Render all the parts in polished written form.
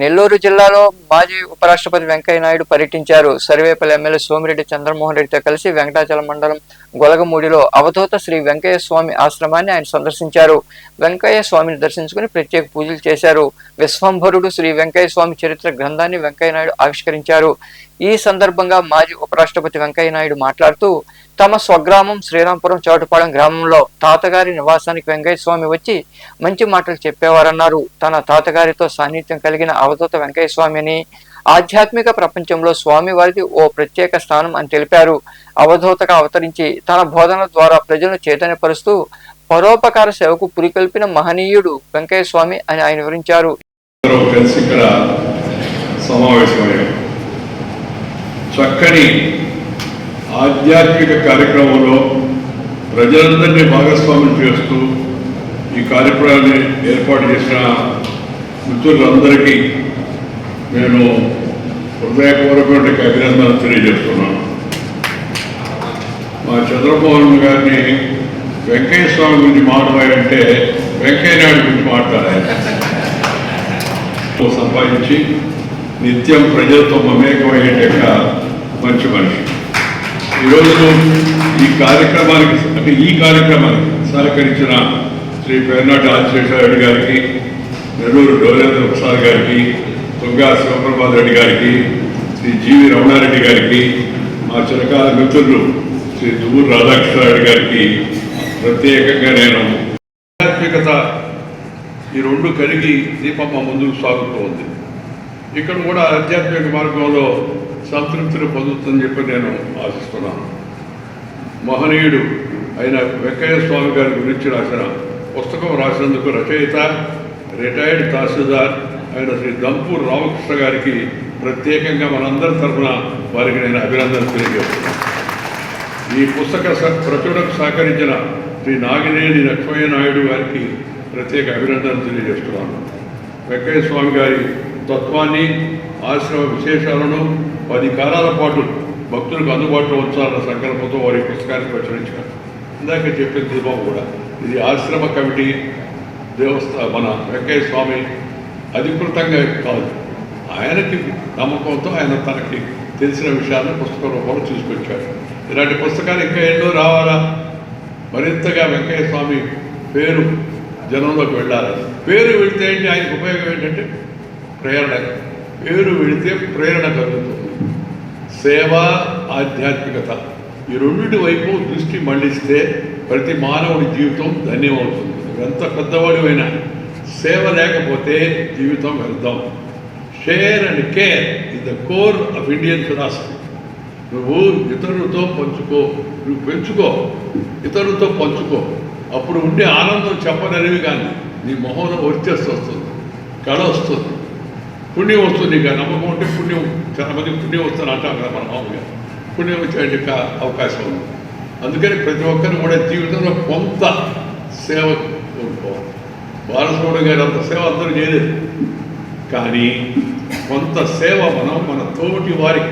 నెల్లూరు జిల్లాలో మాజీ ఉపరాష్ట్రపతి వెంకయ్య నాయుడు పర్యటించారు. సర్వేపల్లి ఎమ్మెల్యే సోమిరెడ్డి చంద్రమోహన్ రెడ్డితో కలిసి వెంకటాచలం మండలం గొలగమూడిలో అవధూత శ్రీ వెంకయ్య స్వామి ఆశ్రమాన్ని ఆయన సందర్శించారు. వెంకయ్య స్వామిని దర్శించుకుని ప్రత్యేక పూజలు చేశారు. విశ్వంభరుడు శ్రీ వెంకయ్య స్వామి చరిత్ర గ్రంథాన్ని వెంకయ్య నాయుడు ఆవిష్కరించారు. ఈ సందర్భంగా మాజీ ఉపరాష్ట్రపతి వెంకయ్య నాయుడు మాట్లాడుతూ, తమ స్వగ్రామం శ్రీరాంపురం చౌటపాలెం గ్రామంలో తాతగారి నివాసానికి వెంకయ్య స్వామి వచ్చి మంచి మాటలు చెప్పేవారన్నారు. తన తాతగారితో సాన్నిధ్యం కలిగిన అవధూత వెంకయ్య స్వామిని ఆధ్యాత్మిక ప్రపంచంలో స్వామి వారిది ఓ ప్రత్యేక స్థానం అని తెలిపారు. అవధూతగా అవతరించి తన బోధనల ద్వారా ప్రజలను చైతన్యపరుస్తూ పరోపకార సేవకు పురికొల్పిన మహనీయుడు వెంకయ్య స్వామి అని ఆయన వివరించారు. చక్కని ఆధ్యాత్మిక కార్యక్రమంలో ప్రజలందరినీ భాగస్వామ్యం చేస్తూ ఈ కార్యక్రమాన్ని ఏర్పాటు చేసిన మిత్రులందరికీ నేను హృదయపూర్వకమైన అభినందనలు తెలియజేస్తున్నాను. మా చంద్రమోహన్ గారిని వెంకయ్య స్వామి గురించి మాట్లాడాలంటే వెంకయ్య నాయుడు గురించి మాట్లాడాలి. సంపాదించి నిత్యం ప్రజలతో మమేకమయ్యే మంచి మనిషి. ఈరోజు ఈ కార్యక్రమానికి సహకరించిన శ్రీ పేర్నాటి ఆదిశేషారెడ్డి గారికి, నెల్లూరు డోలేంద్ర ప్రసాద్ గారికి, తుంగా శివప్రభాద్ రెడ్డి గారికి, శ్రీ జీవి రమణారెడ్డి గారికి, మా చిరకాల మిత్రులు శ్రీ దువ్వూరు రాధాకృష్ణారెడ్డి గారికి ప్రత్యేకంగా నేను ఆధ్యాత్మికత ఈ రెండు కలిగి దీపమ్మ ముందుకు సాగుతూ ఉంది. ఇక్కడ కూడా ఆధ్యాత్మిక మార్గంలో సంతృప్తిని పొందుతుందని చెప్పి నేను ఆశిస్తున్నాను. మహనీయుడు అయిన వెంకయ్య స్వామి గారి గురించి రాసిన పుస్తకం రాసినందుకు రచయిత రిటైర్డ్ తహసీల్దార్ అయిన శ్రీ దంపూర్ రామకృష్ణ గారికి ప్రత్యేకంగా మనందరి తరఫున వారికి నేను అభినందనలు తెలియజేస్తున్నాను. ఈ పుస్తక ప్రచురణకు సహకరించిన శ్రీ నాగినేని లక్ష్మయ్య నాయుడు గారికి ప్రత్యేక అభినందనలు తెలియజేస్తున్నాను. వెంకయ్య స్వామి గారి తత్వాన్ని, ఆశ్రమ విశేషాలను 10 కాలాల పాటు భక్తులకు అందుబాటులో ఉంచాలన్న సంకల్పంతో వారి పుస్తకాన్ని ప్రచురించారు. ఇందాక చెప్పిన దీపం కూడా ఇది ఆశ్రమ కమిటీ మన వెంకయ్య స్వామి అధికృతంగా కాదు, ఆయనకి నమ్మకంతో ఆయన తనకి తెలిసిన విషయాలను పుస్తక రూపంలో తీసుకొచ్చాడు. ఇలాంటి పుస్తకాలు ఇంకా ఎన్నో రావాలా, మరింతగా వెంకయ్య స్వామి పేరు జనంలోకి వెళ్ళాలి. పేరు వెళితే ఏంటి, ఆయనకు ఉపయోగం ఏంటంటే ప్రేరణ. పేరు వెళితే ప్రేరణ కలుగుతుంది. సేవ, ఆధ్యాత్మికత ఈ రెండింటి వైపు దృష్టి మళ్లిస్తే ప్రతి మానవుడి జీవితం ధన్యమవుతుంది. ఎంత పెద్దవాడివైనా సేవ లేకపోతే జీవితం వ్యర్థం. Share and care is the core of Indian philosophy. నువ్వు ఇతరులతో పంచుకో, నువ్వు పెంచుకో, ఇతరులతో పంచుకో. అప్పుడు ఉండే ఆనందం చెప్పననివి కానీ నీ మొహంలో వర్చస్సు వస్తుంది, కళ వస్తుంది, పుణ్యం వస్తుంది. ఇక నమ్మకం ఉంటే పుణ్యం, చాలా మందికి పుణ్యం వస్తుంది అంటాం కదా మన మామూలుగా. పుణ్యం వచ్చే అవకాశం ఉంది. అందుకని ప్రతి ఒక్కరు కూడా జీవితంలో కొంత సేవ కోరుకోవాలి. బాలసుబ్రహ్మణ్యం గారు అంత సేవ అందరూ చేయలేదు, కానీ కొంత సేవ మనం మన తోటి వారికి,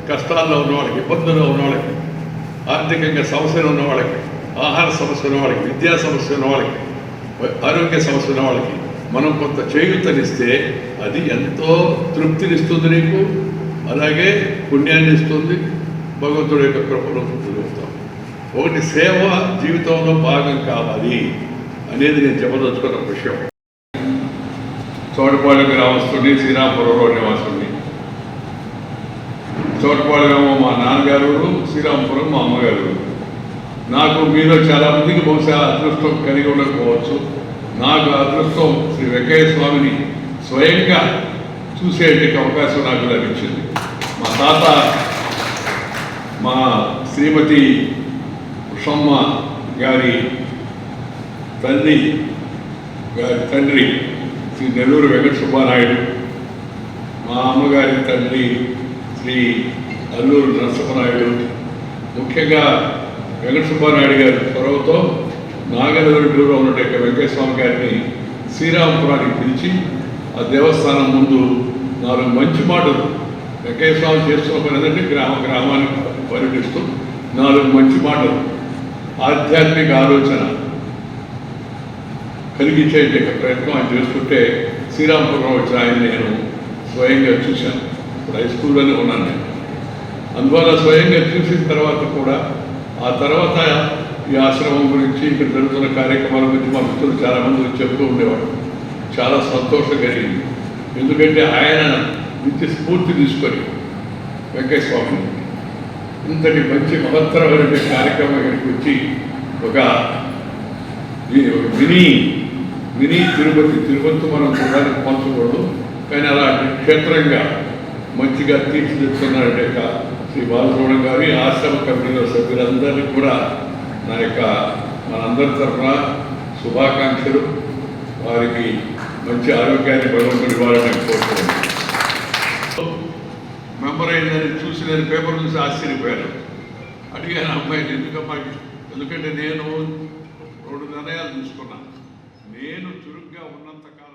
కష్టాల్లో ఉన్న వాళ్ళకి, ఇబ్బందుల్లో ఉన్న వాళ్ళకి, ఆర్థికంగా సమస్యలు ఉన్న వాళ్ళకి, ఆహార సమస్య ఉన్న వాళ్ళకి, విద్యా సమస్య ఉన్న వాళ్ళకి, ఆరోగ్య సమస్య ఉన్న వాళ్ళకి మనం కొంత చేయూతనిస్తే అది ఎంతో తృప్తినిస్తుంది నీకు, అలాగే పుణ్యాన్ని ఇస్తుంది. భగవంతుడి యొక్క కృపలో తృప్తిస్తాం. ఒకటి సేవ జీవితంలో భాగం కావాలి అనేది నేను చెప్పదలుచుకున్న విషయం. చౌటపాలెం గ్రామస్తుని, శ్రీరాంపురంలో నివాసుని. చౌటపాలెం మా నాన్నగారు, శ్రీరాంపురం మా అమ్మగారు. నాకు మీలో చాలామందికి బహుశా అదృష్టం కలిగి ఉండకపోవచ్చు. నాకు అదృష్టం శ్రీ వెంకయ్య స్వామిని స్వయంగా చూసేటికి అవకాశం నాకు లభించింది. మా తాత, మా శ్రీమతి ఉషమ్మ గారి తండ్రి శ్రీ నెల్లూరు వెంకట సుబ్బానాయుడు, మా అమ్మగారి తండ్రి శ్రీ అల్లూరు నరసింహనాయుడు, ముఖ్యంగా వెంకట సుబ్బానాయుడు గారి చొరవతో నాగనగరంలో ఉన్న వెంకయ్య స్వామి గారిని శ్రీరాంపురానికి పిలిచి ఆ దేవస్థానం ముందు 4 మంచి మాటలు, వెంకయ్య స్వామి చేస్తున్న పని ఏంటంటే గ్రామానికి పర్యటిస్తూ 4 మంచి మాటలు, ఆధ్యాత్మిక ఆలోచన కలిగించే ప్రయత్నం ఆయన చేస్తుంటే శ్రీరాంపురం వచ్చిన ఆయన నేను స్వయంగా చూశాను. ఇప్పుడు హై స్కూల్లోనే ఉన్నాను నేను. అందువల్ల స్వయంగా చూసిన తర్వాత కూడా ఆ తర్వాత ఈ ఆశ్రమం గురించి ఇక్కడ జరుగుతున్న కార్యక్రమాల గురించి మా మిత్రులు చాలామంది వచ్చి చెప్తూ ఉండేవాడు. చాలా సంతోషం కలిగింది. ఎందుకంటే ఆయన నిత్య స్ఫూర్తి తీసుకొని వెంకయ్య స్వామి ఇంతటి మంచి మహత్తరమైన కార్యక్రమం ఇక్కడికి వచ్చి ఒక మినీ తిరుపతి మనం చూడడానికి పంచకూడదు, కానీ అలాంటి క్షేత్రంగా మంచిగా తీర్చిదిద్దుతున్నారంటే శ్రీ బాలసుబ్రహ్మణ్యం గారి ఆశ్రమ కమిటీలో సభ్యులందరినీ కూడా మనందరి తరఫున శుభాకాంక్షలు. వారికి మంచి ఆరోగ్యాన్ని భగవంతుడు ఇవ్వాలని నేను కోరుతున్నాను. మెంబర్ అయిందని చూసి నేను పేపర్ చూసి ఆశ్చర్యపోయాను. అడిగాను అమ్మాయిని, ఎందుకంటే నేను 2 నిర్ణయాలు తీసుకున్నాను. నేను చురుగ్గా ఉన్నంతకాలం